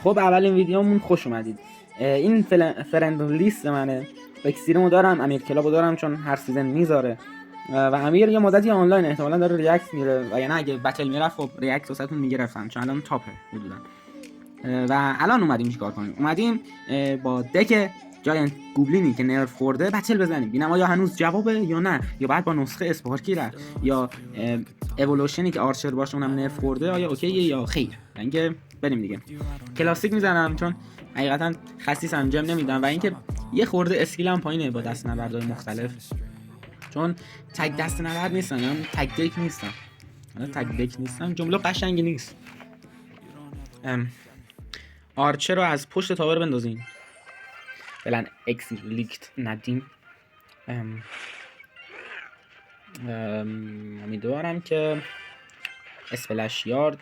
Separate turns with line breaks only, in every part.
خب اولین ویدیومون خوش اومدید. این فرند لیست منه. اکسیرمو دارم، امیر کلابو دارم چون هر سیزن میذاره و امیر یه مدتی آنلاین احتمالاً داره ریاکت میره و یا نه اگه بتل میرفت خب ریاکت واسهتون میگرفتم چون الان تاپه حدودا. و الان اومدیم چیکار کنیم؟ اومدیم با دک جاینت گوبلینی که نرف خورده بتل بزنیم ببینم آیا هنوز جوابه یا نه، یا بعد با نسخه اسپارکی رفت یا اِوولوشنی که آرچر باشه اونم نرف خورده آیا اوکیه یا خیر. اینکه بریم دیگه. کلاسیک میزنم چون حقیقتا خسیس انجام نمیدم و اینکه یه خورده اسکیلم پایینه با دست نبردهای مختلف چون تگ دست نبرد نیستم، یعنی تگ دک نیستم. تگ دک نیستم جمله قشنگی نیست. آرچر رو از پشت تاور بندازین فعلا اکسیر لیکت ندیم. امیدوارم که اسپلش یارد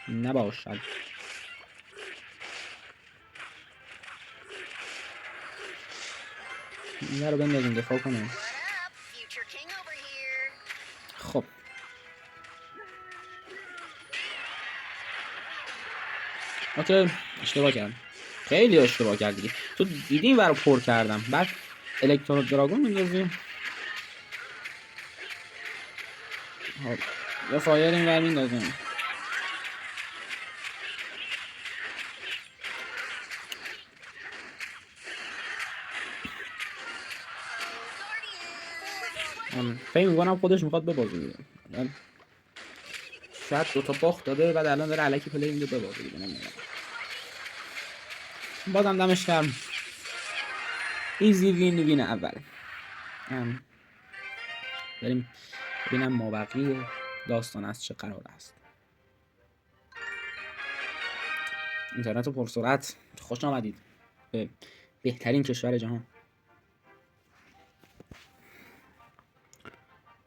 نباشد. این رو بندازین دفاع کنه. خب اوکی، اشتباه کردم، خیلی اشتباه کردی. تو دیدی این رو پر کردم، بعد الکترو دراگون میندازیم. خب یه فایر این ور میندازیم. فکر میکنم خودش میخواد ببازه، شاید دوتا باخت داده بعد الان داره الکی پلی میده ببازه دیگه. نمیدونم، بازم دمش گرم. ایزی وین اول. بریم ببینم مابقی داستان از چه قرار است. اینترنت پرسرعت، خوش آمدید به بهترین کشور جهان.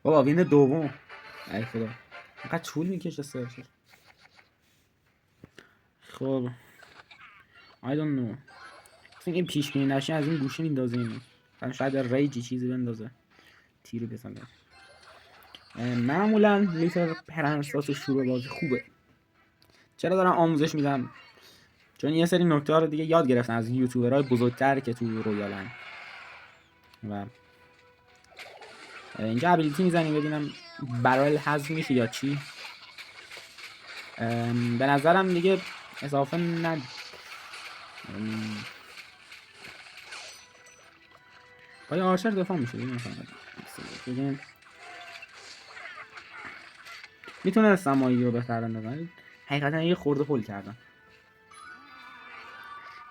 بابا وین دوم، ای خدا اینقدر طول میکشه سرچش. خب I don't know، این پیش بینی نشه از این گوشه میندازیم، شاید ریجی چیزی بندازه تیری بزنه. معمولا لیتر پرنساس شروع بازی خوبه. چرا دارم آموزش میدم؟ چون یه سری نکته ها رو دیگه یاد گرفتن از یوتیوبرهای بزرگتر که تو رویالن و اینجا ابیلیتی میزنیم ببینم برای حذف میشه یا چی. به نظرم دیگه اضافه ند باید آرچر دفاع میشه دیگه. میتونستم مایی رو بهتر بندازم، حقیقتا یه خورده هول کردم.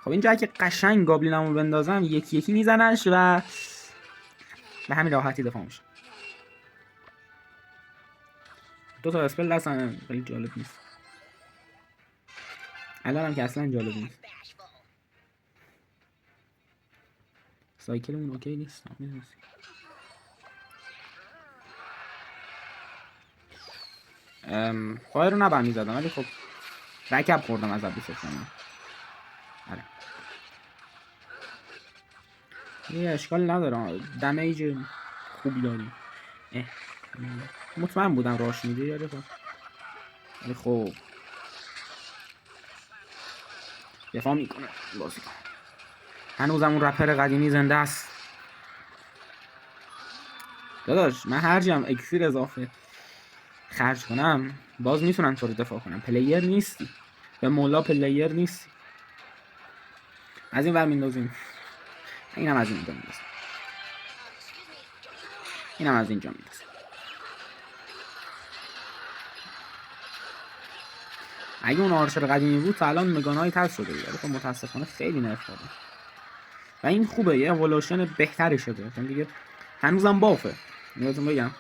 خب اینجا اگه قشنگ گابلینمو بندازم یکی یکی میزننش و به همین راحتی دفاع میشه. دو تا اسپل دستن، خیلی جالب نیست الان هم که اصلا جالب نیست. سایکلمون اوکی نیست. فایر رو نبر میزدم ولی خب رکب خوردم از عبی سفرانه. آره یه اشکال نداره، دمیج خوبی داری. مطمئن بودم راش میده یاره. خب خب دفاع میکنه بازی کن. هنوزم اون رپر قدیمی زنده است داداش. من هر جام اکسیر اضافه خرج کنم باز میتونم تو رو دفاع کنم. پلیر نیستی، به مولا پلیر نیستی. از این ور میندازیم، اینم از اینجا میندازیم، اینم از اینجا میندازیم. اگه اون آرچر قدیمی بود تا الان مگانای ترس شده بود، خب متاسفانه خیلی نرف داده و این خوبه، یه اِوولوشن بهتری شده چون دیگه هنوزم بافه میگم بگم،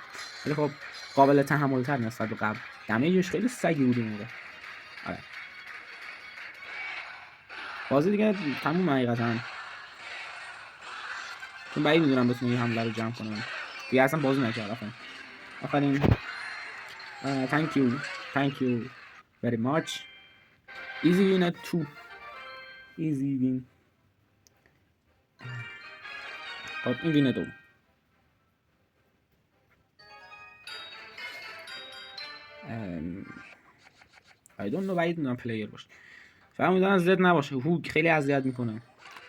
ولی خب قابل تحمل تر نسبت به قبل. دمیجش خیلی سگی بود اون. آره بازی دیگه تموم حقیقتا، چون بعید میدونم بتونه این حمله رو جمع کنم دیگه. اصلا بازی نکرد. آخرین thank you very much. easy win at 2 easy win. خب این وین دوم. I don't know، بعید میدونم پلیر باشه. فقط امیدوارم زد نباشه. هوک خیلی اذیت میکنه،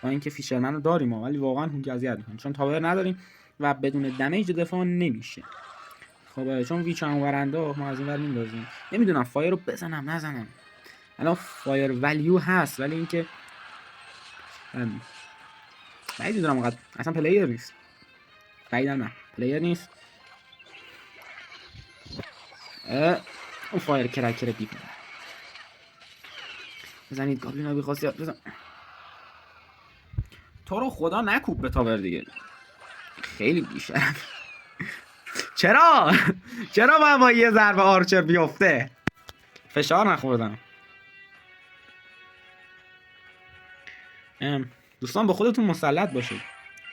با اینکه فیشرمن رو داریم ولی واقعا هوک اذیت میکنه چون تاور نداریم و بدون دمیج دفاع نمیشه. خب چون ویچ هم ورنده ما از این ور میندازیم. نمیدونم فایر رو بزنم نزنم. الان فایر ولیو هست ولی اینکه بعید میدونم اونقدر اصلا پلیر نیست. بعیدم نه پلیر نیست. اون فایر کرکر بیب بزنید گابلین ها بیخواستیات بزن. تو رو خدا نکوب به تاور دیگه، خیلی بیشرف. چرا من با یه ضربه آرچر بیفته فشار نخوردم. دوستان با خودتون مسلط باشید.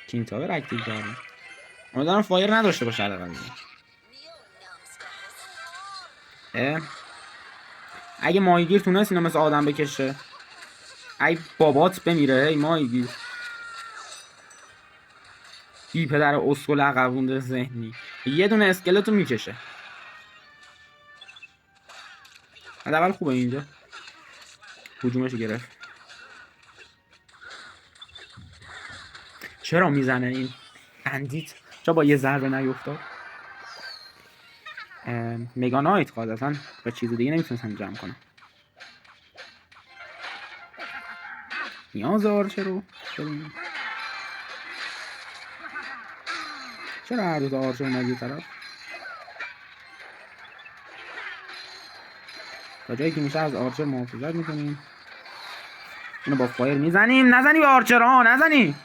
کینگ تاور اکتیو کردم. امیدوارم فایر نداشته باشه حداقل. اگه ماهیگیر تونست اینو مثل آدم بکشه، ای بابات بمیره. ای ماهیگیر بی پدر اسکل عقبونده ذهنی یه دونه اسکلتو میکشه. حداقل خوبه اینجا هجومش گرفت. چرا میزنه این اندیت؟ چرا با یه ضربه نیفتاد؟ مگا نایت قاعدتا با چیز دیگه نمیتونستم جمع کنم. نیاز آرچر رو چرا هر روز آرچر اومد یه طرف؟ تا جایی که میشه از آرچر محافظت میکنیم. اینو با فایر میزنیم. نزنی به آرچر ها، نزنی.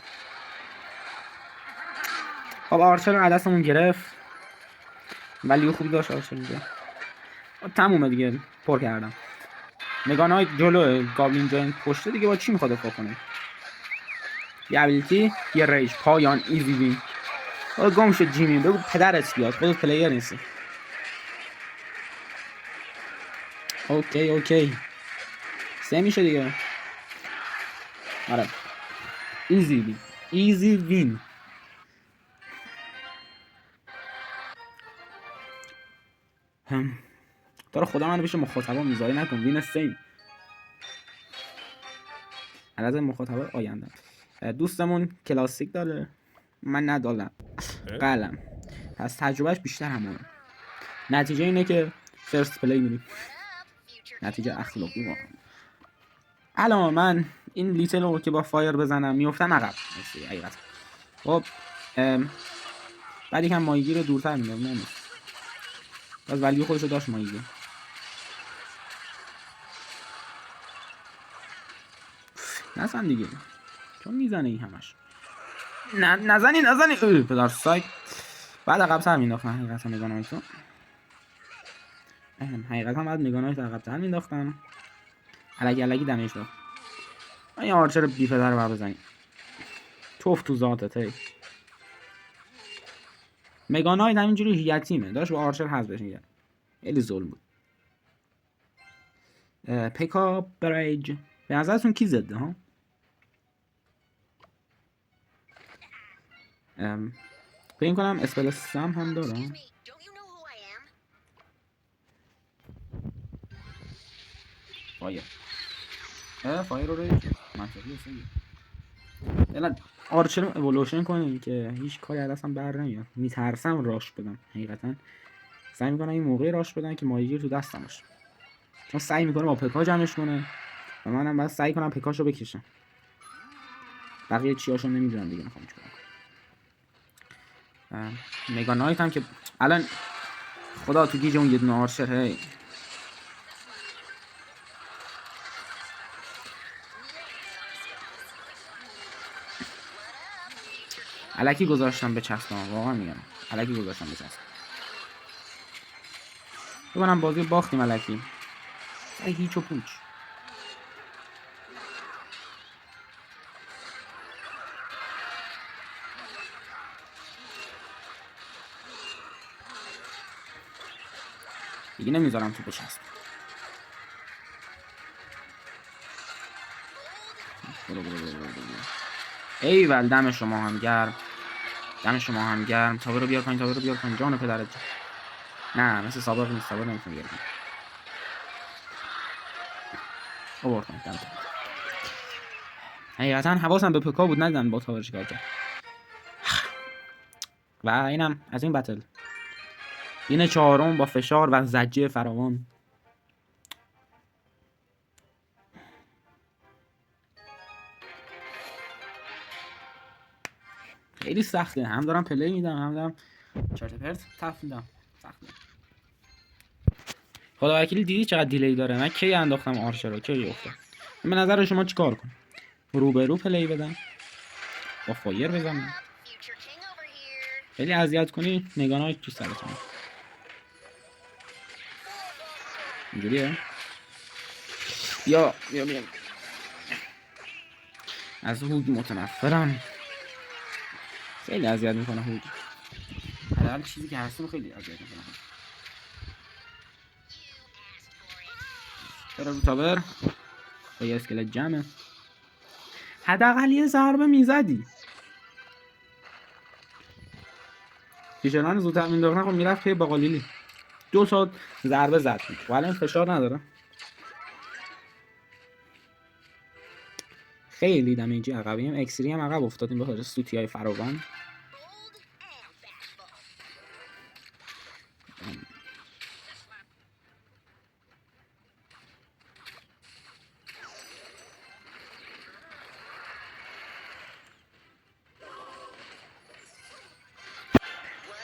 خب آرچر رو عدسمون گرفت ولی خوبی داشت آرچر اینجا. تمومه دیگه، پر کردم. مگانایت جلو گابلین جاین پشته دیگه با چی میخواد دفاع کنه؟ یه ابیلیتی یه ریج پایان ایزی وین. گم شد جیمی، بگو پدرت بیاد، خودت پلیر نیستی. اوکی سه میشه دیگه. آره ایزی وین. تو رو خدا من پیش مخاطبا میذاری نکن. وین سیم علاوه مخاطبای آینده. دوستمون کلاسیک داره، من ندارم قلم، پس تجربهش بیشتر همونه. نتیجه اینه که فرست پلی میریم. نتیجه اخلاقی واقعا. الان من این لیتل رو که با فایر بزنم میافتم عقب حقیقت. خب بعد یکم ماهیگیر رو دورتر میدم نمیشه. باز ولیو خودشو داشت ماهیگیر. نزن دیگه چون میزنه این همش. نزنی پدر سایت. بعد عقب سر مینداختم حقیقتا مگانایتو. حقیقتا بعد مگانایت عقب تر مینداختم. الگی دمیج داد. این آرچر بی پدر رو بزنیم. توف تو ذاتت. هی مگانایت همینجوری یتیمه، داشت با آرچر حذفش می‌کرد. خیلی ظلم بود. پیکا بریج به نظرتون کی زده ها؟ فکر کنم اسپل سم هم داره. فایر رو ریج منطقی هست. یلا آرچر رو اِوولوشن کنیم که هیچ کاری از دستم بر نمیاد. میترسم راش بدم حقیقتا. سعی میکنم این موقعی راش بدم که ماهیگیر تو دستم باشه، چون سعی میکنه با پکا جمعش کنه و منم باید سعی کنم پکاشو بکشم. بقیه چیاشو نمیدونم دیگه میخوام چیکار کنم. مگا نایت هم که الان خدا تو گیج اون یه دونه آرچر. هی الکی گذاشتم به چسبم، واقعا میگم الکی گذاشتم به چسبم. ببینم بازی باختیم الکی. هیچ و پوچ. دیگه نمیذارم تو بچسب. ایول دم شما هم گرم. تاور رو بیار پایین جان پدرت. نه مثل سابق نیست، سابق نمیتونی بیاری. اوورد حقیقتا حواسم به پکا بود، ندیدم با تاور چیکار کرد. و اینم از این بتل. این چهارم با فشار و زجه فراوان. خیلی سخته، هم دارم پلی میدم هم دارم چرت پرت تف میدم. سخته. خدا وکیلی دیدی چقدر دیلی داره؟ من کی انداختم آرچر رو، کی افتاد؟ به نظر شما چیکار کنم؟ رو پلی بدم؟ با فایر بزنم؟ خیلی اذیت کنی نگانای تو سرتون. اینجوریه؟ یا از هوگ متنفرم. خیلی اذیت میکنه هوگ. حداقل چیزی که هستم خیلی اذیت میکنه. چرا رو تاور با یه اسکلت جمعه. حداقل یه ضربه میزدی. فیشرمن زودتر مینداختن خب میرفت که با قلیلی 2 ساعت ضربه زد. ولی فشار نداره. خیلی دمیجی عقبیم. اکسری هم عقب افتادیم به خاطر سوتیای فراوان.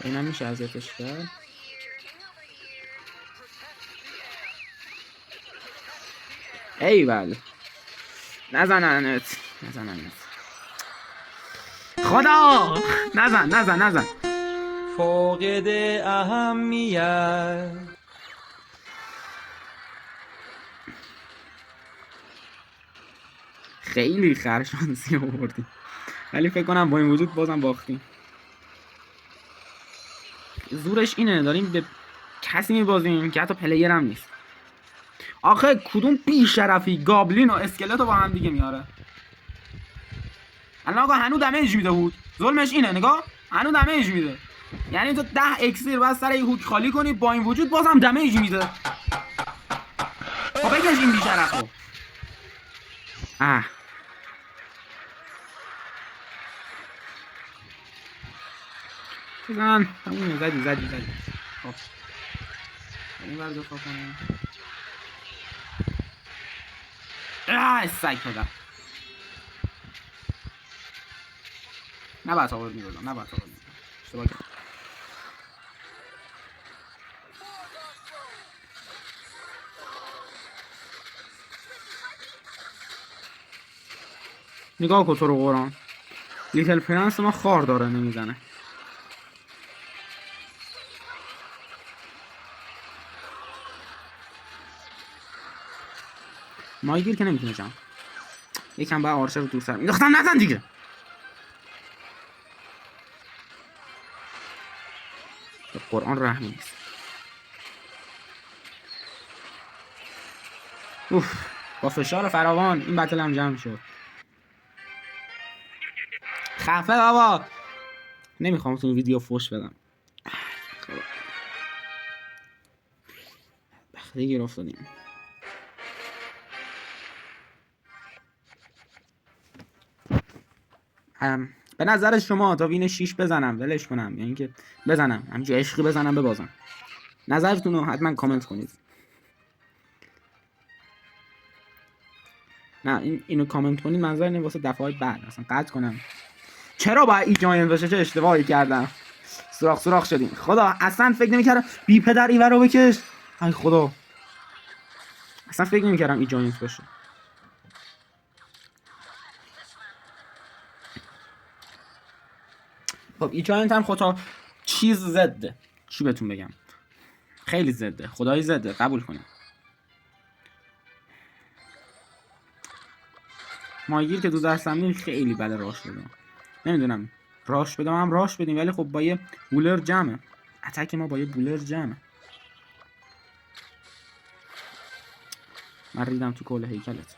اینم میشه ازتش کرد. ایول نزننت خدا. نزن
فاقد اهمیت.
خیلی خرشانسی آوردیم ولی فکر کنم با این وجود بازم باختیم. زورش اینه داریم به کسی میبازیم که حتی پلیر هم نیست. آخه کدوم بیشرفی گابلین و اسکلت رو با هم دیگه میاره. الان آقا هنو دمیج میده بود. ظلمش اینه نگاه هنو دمیج میده. یعنی تو 10 اکسیر باید سر یه هوک خالی کنی با این وجود بازم دمیج میده. خب بکش این بیشرفو. بزن تمومه. زدی خب این بر دفاع کنیم. سگ پدر. نباید تاور میبردم اشتباه کردم. نگاه کن تو رو قرآن. لیتل پرنس ما خار داره نمیزنه. مایگیر که نمیتونه جمع. یکم باید آرچر رو دور سر مینداختم. نزن دیگه. به قرآن رحمی نیست. اوف با فشار فراوان این بتل هم جمع شد. خفه بابا. نمیخوام تو ویدیو فوش بدم. بخته گیر افتادیم. به نظر شما تا وین 6 بزنم ولش کنم یا اینکه بزنم همینجوری عشقی بزنم ببازم؟ نظرتون رو حتما کامنت کنید. نه اینو کامنت کنید منظور اینه واسه دفعات بعد اصلا قطع کنم. چرا باید ای جاین باشه؟ چه اشتباهی کردم. سوراخ شدیم. خدا اصلا فکر نمی‌کردم بی پدر ایور رو بکش. ای خدا اصلا فکر نمی‌کردم ای جاینت باشه. خب ای جاینت هم خدا چیز زده. چی بهتون بگم؟ خیلی زده. خدایی زده. قبول کنید. ماگیر که تو دستم خیلی بده راش بدم. نمیدونم راش بدم هم راش بدیم ولی خب با یه بولر جمعه. اتک ما با یه بولر جمعه. من ریدم تو کل هیکلت.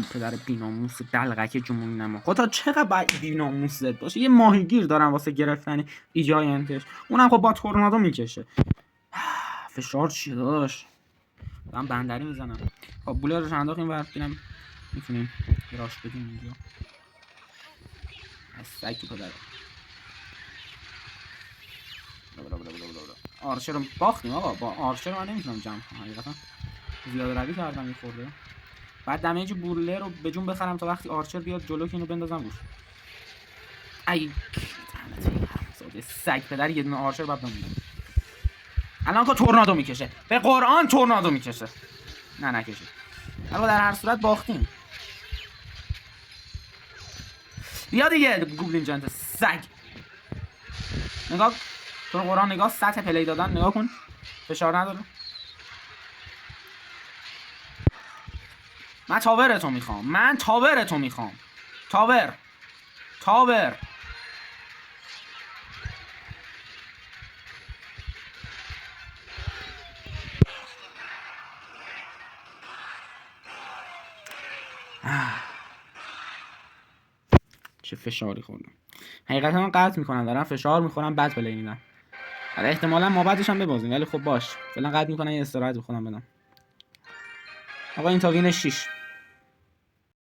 پدر بیناموس دلغک جمهوری نما. خدا چقدر باید بیناموست باشه. یه ماهیگیر دارم واسه گرفتن ایجاینتش، اونم خب با تورنادو میکشه. فشار چیه داداش؟ دارم بندری میزنم. خب بولرش انداخت این ور، ببینم میتونیم راش بدیم اینجا. سگ تو پدر. آرچر رو باختیم آقا. با آرچر من نمیتونم جمع کنم حقیقتا. زیاده روی کردم یه خورده. بعد دمیج بولر رو به جون بخرم تا وقتی آرچر بیاد جلو که اینو بندازم روش. ای ساده سگ پدر یه دونه آرچر بعد بمونه. الان که تورنادو میکشه، به قرآن تورنادو میکشه. نه نکشه. البته در هر صورت باختیم. بیا دیگه گوبلین جنت سگ. نگاه تو قرآن، نگاه سطح پلی دادن نگاه کن. فشار نداره. من تاورتو میخوام. من تاورتو میخوام. تاور. تاور. چه فشاری خوردم. حقیقتا من قطع میکنم، دارم فشار میخورم بعد پلی میدم. حالا احتمالاً ما بعدش هم ببازیم، ولی خب باش فعلا قطع میکنم یه استراحت به خودم بدم. آقا این تا وین 6